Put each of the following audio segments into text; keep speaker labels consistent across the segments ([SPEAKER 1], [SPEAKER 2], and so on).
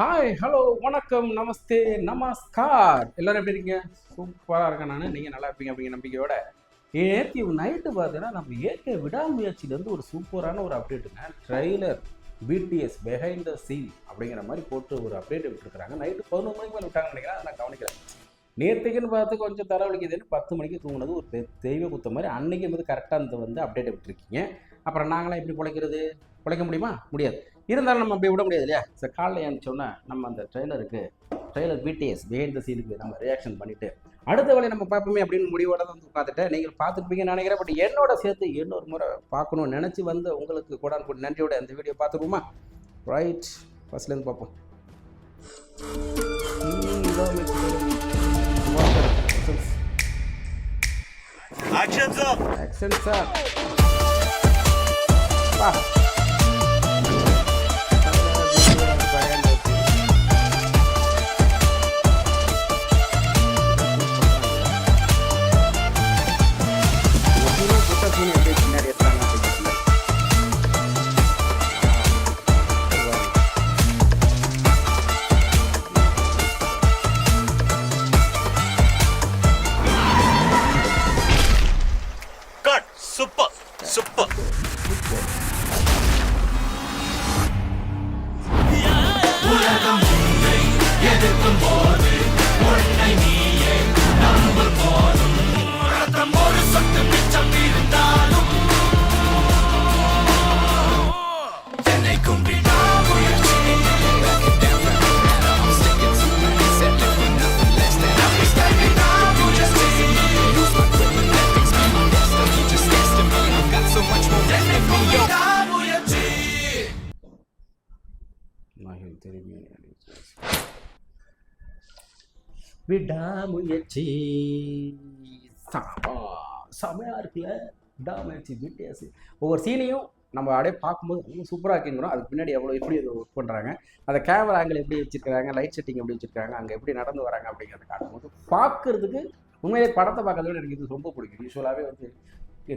[SPEAKER 1] Hi, hello, வணக்கம், நமஸ்தே, நமஸ்கார். எல்லாரும் எப்படி இருக்கீங்க? சூப்பராக இருக்கேன் நான். நீங்கள் நல்லா இருப்பீங்க அப்படிங்கிற நம்பிக்கையோட நேற்று நைட்டு பார்த்தீங்கன்னா நம்ம ஏற்க விடாமுயற்சியிலேருந்து ஒரு சூப்பரான ஒரு அப்டேட்டுங்க. Trailer BTS behind the scene அப்படிங்கிற மாதிரி போட்டு ஒரு அப்டேட் விட்டுருக்குறாங்க. நைட்டு 11 மணிக்கு மேலே விட்டாங்கன்னு நினைக்கிறேன். அதை நான் கவனிக்கிறேன். நேற்றுக்குன்னு பார்த்து கொஞ்சம் தலைவலிக்குதுன்னு 10 மணிக்கு தூங்கினது ஒரு தெய்வ குத்த மாதிரி. அன்னைக்கு வந்து கரெக்டாக அந்த வந்து அப்டேட்டை விட்டுருக்கீங்க. அப்புறம் நாங்களாம் எப்படி பிழைக்கிறது? பிழைக்க முடியுமா? முடியாது. இருந்தாலும் நம்ம அப்படி விட முடியாது இல்லையா? சார் காலைல எழுந்துச்சோன்னா நம்ம அந்த ட்ரெய்லர் பிடிஎஸ் பிஹைண்ட் த சீனுக்கு நம்ம ரியாக்ஷன் பண்ணிவிட்டு அடுத்த வேலையை நம்ம பார்ப்போமே அப்படின்னு முடிவோட வந்து பார்த்துட்டேன். நீங்கள் பார்த்துருப்பீங்கன்னு நினைக்கிறேன். பட் என்னோட சேர்த்து இன்னொரு முறை பார்க்கணும்னு நினச்சி வந்து உங்களுக்கு கூட நன்றியோட அந்த வீடியோ பார்த்துருவோமா? ரைட், ஃபர்ஸ்ட்லேருந்து பார்ப்போம். ஆக்ஷன் சார் வா.
[SPEAKER 2] Super super. உலகம் உன்னை எதிர்க்கும் போது உன்னை நீயே நம்பும் போதும் ரத்தம் ஒரு சொட்டு மிச்சம் இருந்தாலும் என்னைக்கும் விடாமுயற்சி.
[SPEAKER 1] விடாமுயற்சி செமையா இருக்குல்ல. விடாமுயற்சி பிடிஎஸ் ஒவ்வொரு சீனையும் நம்ம அப்படியே பார்க்கும்போது ரொம்ப சூப்பராக இருக்குங்கிறோம். அதுக்கு பின்னாடி எப்படி ஒர்க் பண்ணுறாங்க, அந்த கேமரா ஆங்கிள் எப்படி வச்சுருக்காங்க, லைட் செட்டிங் எப்படி வச்சுருக்காங்க, அங்கே எப்படி நடந்து வராங்க அப்படிங்கிறத காட்டும்போது பார்க்கறதுக்கு உண்மையிலே படத்தை பார்க்கறத விட எனக்கு இது ரொம்ப பிடிக்கும். யூஸ்வலாகவே வந்து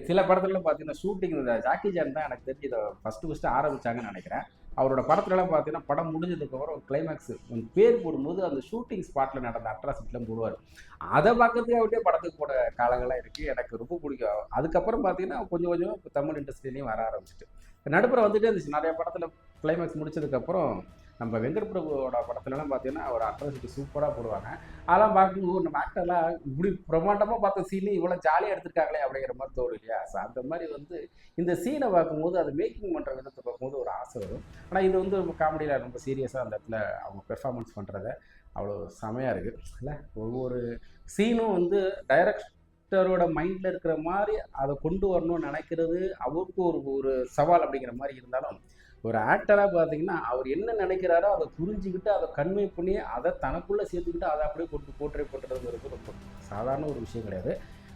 [SPEAKER 1] சில படத்துலலாம் பார்த்தீங்கன்னா ஷூட்டிங் இந்த ஜாக்கி ஜான் தான் எனக்கு தெரிஞ்சு இதை ஃபஸ்ட்டு ஆரம்பித்தாங்கன்னு நினைக்கிறேன். அவரோட படத்துலலாம் பார்த்தீங்கன்னா படம் முடிஞ்சதுக்கப்புறம் ஒரு கிளைமேக்ஸ் பேர் போடும்போது அந்த ஷூட்டிங் ஸ்பாட்டில் நடந்த அட்ராசிட்டிலாம் போடுவார். அதை பார்க்கறதுக்கு அப்படியே படத்துக்கு போட காலங்கள்லாம் இருக்குது. எனக்கு ரொம்ப பிடிக்கும். அதுக்கப்புறம் பார்த்தீங்கன்னா கொஞ்சம் கொஞ்சம் இப்போ தமிழ் இண்டஸ்ட்ரியிலையும் வர ஆரம்பிச்சிட்டு நடுப்புற வந்துட்டே இருந்துச்சு. நிறைய படத்தில் கிளைமேக்ஸ் முடிச்சதுக்கப்புறம் நம்ம வெங்கட் பிரபுவோட படத்துலலாம் பார்த்தீங்கன்னா ஒரு அட்ராசிட்டி சூப்பராக போடுவாங்க. அதெல்லாம் பார்க்கும்போது நம்ம ஆக்டர்லாம் இப்படி பிரமாண்டமாக பார்த்த சீனு இவ்வளோ ஜாலியாக எடுத்துருக்காங்களே அப்படிங்கிற மாதிரி தோணும் இல்லையா? ஸோ அந்த மாதிரி வந்து இந்த சீனை பார்க்கும்போது அதை மேக்கிங் பண்ணுற விதத்தை பார்க்கும்போது ஒரு ஆசை வரும். ஆனால் இது வந்து ரொம்ப காமெடியில் ரொம்ப சீரியஸாக அந்த இடத்துல அவங்க பெர்ஃபார்மன்ஸ் பண்ணுறத அவ்வளோ செமையாக இருக்குது இல்லை? ஒவ்வொரு சீனும் வந்து டைரக்டரோட மைண்டில் இருக்கிற மாதிரி அதை கொண்டு வரணும்னு நினைக்கிறது அவருக்கு ஒரு சவால் அப்படிங்கிற மாதிரி இருந்தாலும், ஒரு ஆக்டராக பார்த்தீங்கன்னா அவர் என்ன நினைக்கிறாரோ அதை புரிஞ்சுக்கிட்டு அதை கன்வே பண்ணி அதை தனக்குள்ளே சேர்த்துக்கிட்டு அதை அப்படியே கொண்டு போர்ட்ரே பண்ணுறதுங்கிறது ரொம்ப சாதாரண ஒரு விஷயம் கிடையாது.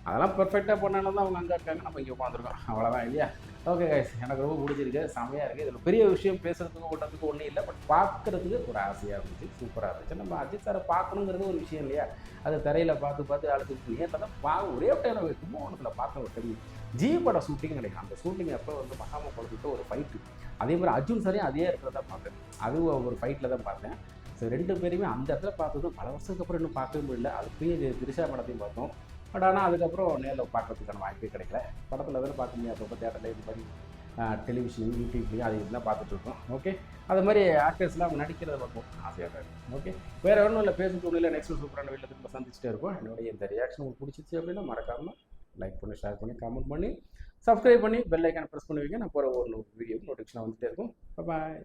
[SPEAKER 1] அதெல்லாம் பெர்ஃபெக்டாக பண்ணாலும் தான் அவங்க அங்கே இருக்காங்க, நம்ம இங்கே உட்காந்துருக்கோம். அவ்வளோதான் இல்லையா? ஓகே கைஸ், எனக்கு ரொம்ப பிடிச்சிருக்கு, செமையாக இருக்குது. இதில் பெரிய விஷயம் பேசுகிறதுக்கு ஓட்டுறதுக்கு ஒன்றும் இல்லை. பட் பார்க்குறதுக்கு ஒரு ஆசையாக இருந்துச்சு, சூப்பராக இருந்துச்சு. நம்ம அஜித் சாரை பார்க்கணுங்கிறது ஒரு விஷயம் இல்லையா? அது திரையில் பார்த்து அழுத்துக்கு ஏன் தான் ஒரே டைம் கும்பகோணத்தில் பார்த்த ஒரு டைம் ஜி படம் ஷூட்டிங் நினைக்கிறேன். அந்த ஷூட்டிங் அப்போ வந்து மகாம குளத்துக்கிட்ட ஒரு ஃபைட்டு, அதே மாதிரி அர்ஜுன் சாரையும் அதே இடத்துல தான் பார்த்தேன். அதுவும் ஒரு ஃபைட்டில் தான் பார்த்தேன். ஸோ 2 பேருமே அந்த இடத்துல பார்த்ததும் பல வருஷத்துக்கு அப்புறம் இன்னும் பார்க்கவே முடியல. அதுக்குரிய திரிஷா படத்தையும் பார்த்தோம். பட் ஆனால் அதுக்கப்புறம் நேரில் பார்க்கறதுக்கான வாய்ப்பே கிடைக்கல. படத்தில் தானே பார்க்க முடியாது. அப்போ தேட்டரில் இது மாதிரி டெலிவிஷன் யூடியூப்லேயும் அது இதுதான் பார்த்துட்ருக்கோம். ஓகே, அது மாதிரி ஆக்டர்ஸ்லாம் அவங்க நடிக்கிறத பார்ப்போம், ஆசையாக தான் இருக்கும். ஓகே, வேறு ஒன்றும் இல்லை, பேசுறது இல்லை. நெக்ஸ்ட் சூப்பரான வீட்டில் திரும்ப சந்திச்சுட்டே இருக்கும். என்னுடைய இந்த ரியாக்ஷன் உங்களுக்கு பிடிச்சிச்சு அப்படின்னா மறக்காமல் லைக் பண்ணி, ஷேர் பண்ணி, கமெண்ட் பண்ணி, சப்ஸ்கிரைப் பண்ணி பெல் ஐக்கானை ப்ரெஸ் பண்ணி வைங்க. நான் போகிற ஒரு வீடியோ நோட்டிஃபிகேஷன் வந்துகிட்டே இருக்கும். பாய்.